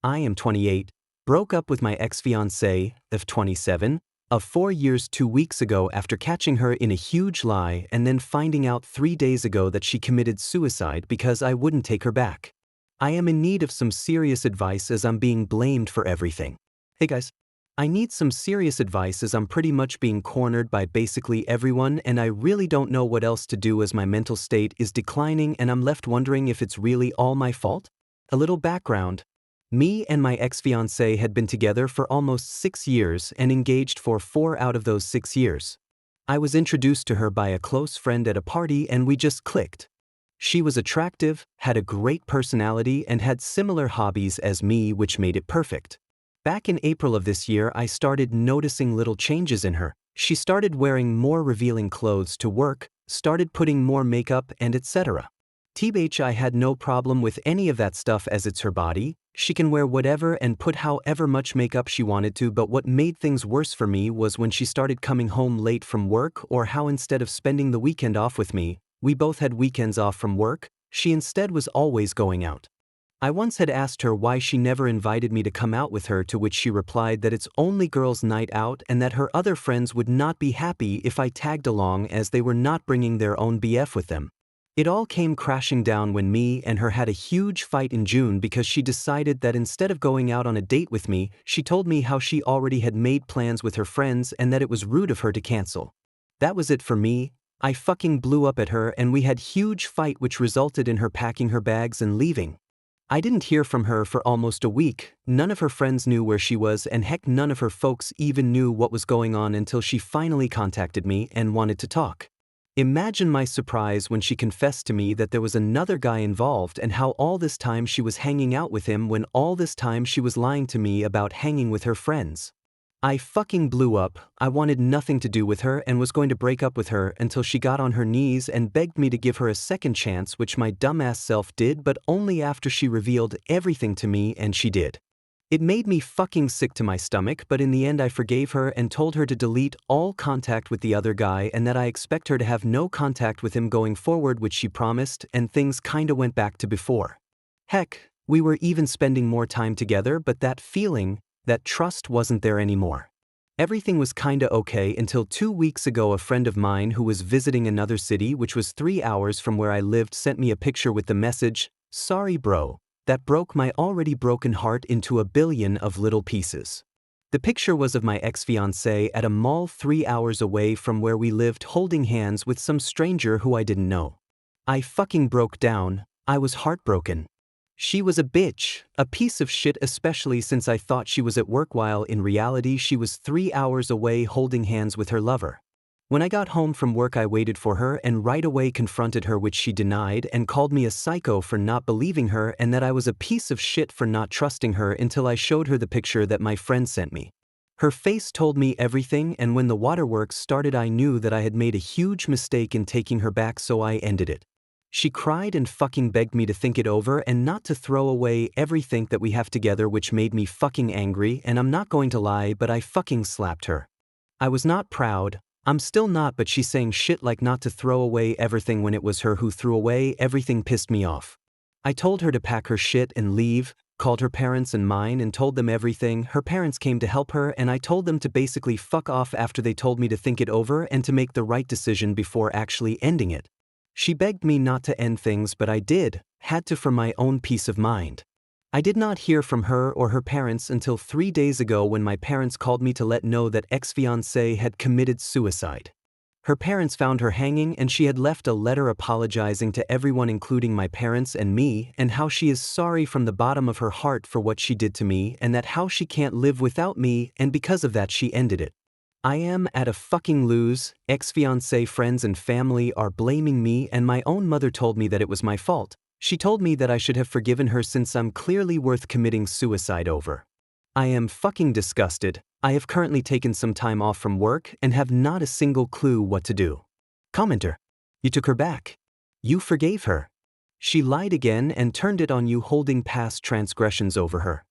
I am 28, broke up with my ex-fiancée, of 27, of 4 years 2 weeks ago after catching her in a huge lie and then finding out 3 days ago that she committed suicide because I wouldn't take her back. I am in need of some serious advice as I'm being blamed for everything. Hey guys. I need some serious advice as I'm pretty much being cornered by basically everyone and I really don't know what else to do as my mental state is declining and I'm left wondering if it's really all my fault? A little background. Me and my ex-fiancée had been together for almost 6 years and engaged for 4 out of those 6 years. I was introduced to her by a close friend at a party and we just clicked. She was attractive, had a great personality and had similar hobbies as me, which made it perfect. Back in April of this year, I started noticing little changes in her. She started wearing more revealing clothes to work, started putting more makeup and etc. TBH, I had no problem with any of that stuff as it's her body. She can wear whatever and put however much makeup she wanted to, but what made things worse for me was when she started coming home late from work or how instead of spending the weekend off with me, we both had weekends off from work, she instead was always going out. I once had asked her why she never invited me to come out with her, to which she replied that it's only girls' night out and that her other friends would not be happy if I tagged along as they were not bringing their own BF with them. It all came crashing down when me and her had a huge fight in June because she decided that instead of going out on a date with me, she told me how she already had made plans with her friends and that it was rude of her to cancel. That was it for me. I fucking blew up at her and we had huge fight which resulted in her packing her bags and leaving. I didn't hear from her for almost a week, none of her friends knew where she was and heck none of her folks even knew what was going on until she finally contacted me and wanted to talk. Imagine my surprise when she confessed to me that there was another guy involved and how all this time she was hanging out with him when all this time she was lying to me about hanging with her friends. I fucking blew up. I wanted nothing to do with her and was going to break up with her until she got on her knees and begged me to give her a second chance, which my dumbass self did, but only after she revealed everything to me, and she did. It made me fucking sick to my stomach, but in the end I forgave her and told her to delete all contact with the other guy and that I expect her to have no contact with him going forward, which she promised, and things kinda went back to before. Heck, we were even spending more time together, but that feeling, that trust wasn't there anymore. Everything was kinda okay until 2 weeks ago a friend of mine who was visiting another city which was 3 hours from where I lived sent me a picture with the message, "Sorry bro, that broke my already broken heart into a billion of little pieces." The picture was of my ex-fiancée at a mall 3 hours away from where we lived holding hands with some stranger who I didn't know. I fucking broke down. I was heartbroken. She was a bitch, a piece of shit, especially since I thought she was at work while in reality she was 3 hours away holding hands with her lover. When I got home from work I waited for her and right away confronted her, which she denied and called me a psycho for not believing her and that I was a piece of shit for not trusting her until I showed her the picture that my friend sent me. Her face told me everything, and when the waterworks started I knew that I had made a huge mistake in taking her back, so I ended it. She cried and fucking begged me to think it over and not to throw away everything that we have together, which made me fucking angry, and I'm not going to lie, but I fucking slapped her. I was not proud. I'm still not, but she's saying shit like not to throw away everything when it was her who threw away everything pissed me off. I told her to pack her shit and leave, called her parents and mine and told them everything. Her parents came to help her and I told them to basically fuck off after they told me to think it over and to make the right decision before actually ending it. She begged me not to end things, but I did, had to for my own peace of mind. I did not hear from her or her parents until 3 days ago when my parents called me to let know that ex-fiancée had committed suicide. Her parents found her hanging and she had left a letter apologizing to everyone including my parents and me, and how she is sorry from the bottom of her heart for what she did to me and that how she can't live without me, and because of that she ended it. I am at a fucking lose. Ex-fiancé friends and family are blaming me and my own mother told me that it was my fault. She told me that I should have forgiven her since I'm clearly worth committing suicide over. I am fucking disgusted. I have currently taken some time off from work and have not a single clue what to do. Commenter. You took her back. You forgave her. She lied again and turned it on you, holding past transgressions over her.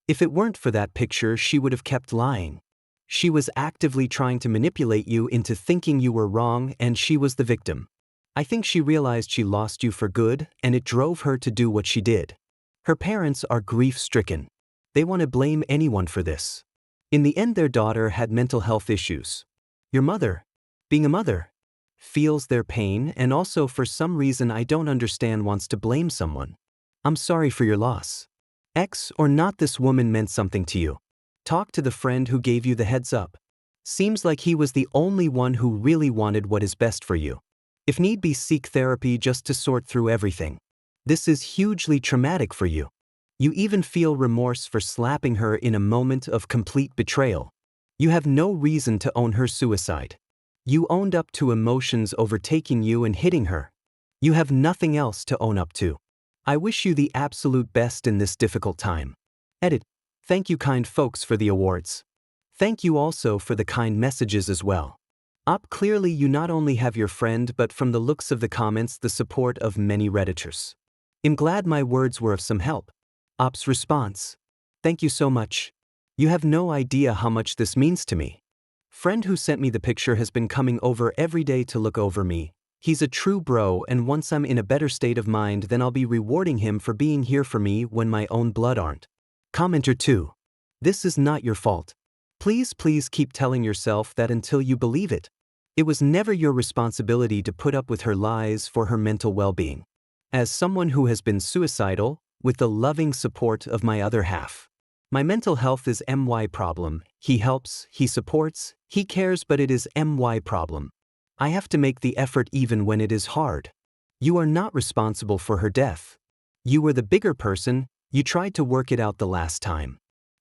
If it weren't for that picture she would have kept lying. She was actively trying to manipulate you into thinking you were wrong and she was the victim. I think she realized she lost you for good and it drove her to do what she did. Her parents are grief-stricken. They want to blame anyone for this. In the end, their daughter had mental health issues. Your mother, being a mother, feels their pain and also for some reason I don't understand wants to blame someone. I'm sorry for your loss. Ex or not, this woman meant something to you. Talk to the friend who gave you the heads up. Seems like he was the only one who really wanted what is best for you. If need be, seek therapy just to sort through everything. This is hugely traumatic for you. You even feel remorse for slapping her in a moment of complete betrayal. You have no reason to own her suicide. You owned up to emotions overtaking you and hitting her. You have nothing else to own up to. I wish you the absolute best in this difficult time. Edit. Thank you, kind folks, for the awards. Thank you also for the kind messages as well. Clearly you not only have your friend but from the looks of the comments the support of many Redditors. I'm glad my words were of some help. Op's response. Thank you so much. You have no idea how much this means to me. Friend who sent me the picture has been coming over every day to look over me. He's a true bro, and once I'm in a better state of mind then I'll be rewarding him for being here for me when my own blood aren't. Commenter 2. This is not your fault. Please keep telling yourself that until you believe it. It was never your responsibility to put up with her lies for her mental well-being. As someone who has been suicidal, with the loving support of my other half. My mental health is my problem. He helps, he supports, he cares, but it is my problem. I have to make the effort even when it is hard. You are not responsible for her death. You were the bigger person, you tried to work it out the last time.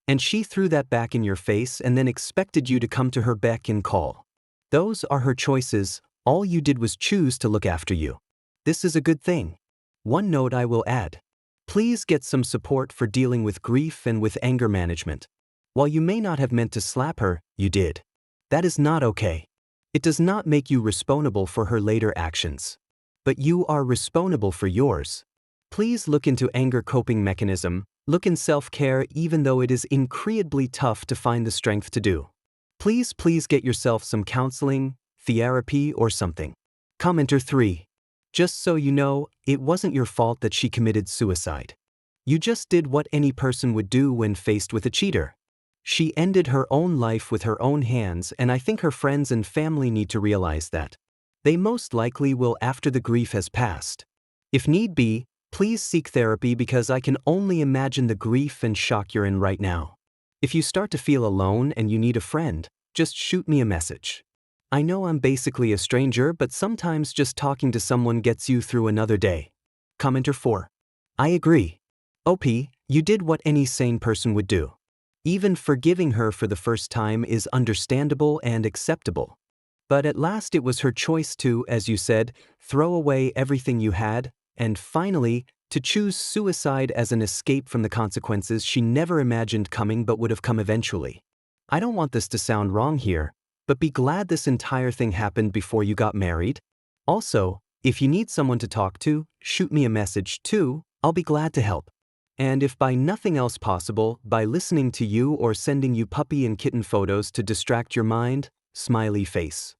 And she threw that back in your face and then expected you to come to her beck and call. Those are her choices, all you did was choose to look after you. This is a good thing. One note I will add. Please get some support for dealing with grief and with anger management. While you may not have meant to slap her, you did. That is not okay. It does not make you responsible for her later actions. But you are responsible for yours. Please look into anger coping mechanism, look in self-care even though it is incredibly tough to find the strength to do. Please get yourself some counseling, therapy or something. Commenter 3. Just so you know, it wasn't your fault that she committed suicide. You just did what any person would do when faced with a cheater. She ended her own life with her own hands, and I think her friends and family need to realize that. They most likely will after the grief has passed. If need be, please seek therapy because I can only imagine the grief and shock you're in right now. If you start to feel alone and you need a friend, just shoot me a message. I know I'm basically a stranger, but sometimes just talking to someone gets you through another day. Commenter 4. I agree. OP, you did what any sane person would do. Even forgiving her for the first time is understandable and acceptable. But at last it was her choice to, as you said, throw away everything you had, and finally, to choose suicide as an escape from the consequences she never imagined coming but would have come eventually. I don't want this to sound wrong here, but be glad this entire thing happened before you got married. Also, if you need someone to talk to, shoot me a message too, I'll be glad to help. And if by nothing else possible, by listening to you or sending you puppy and kitten photos to distract your mind, smiley face.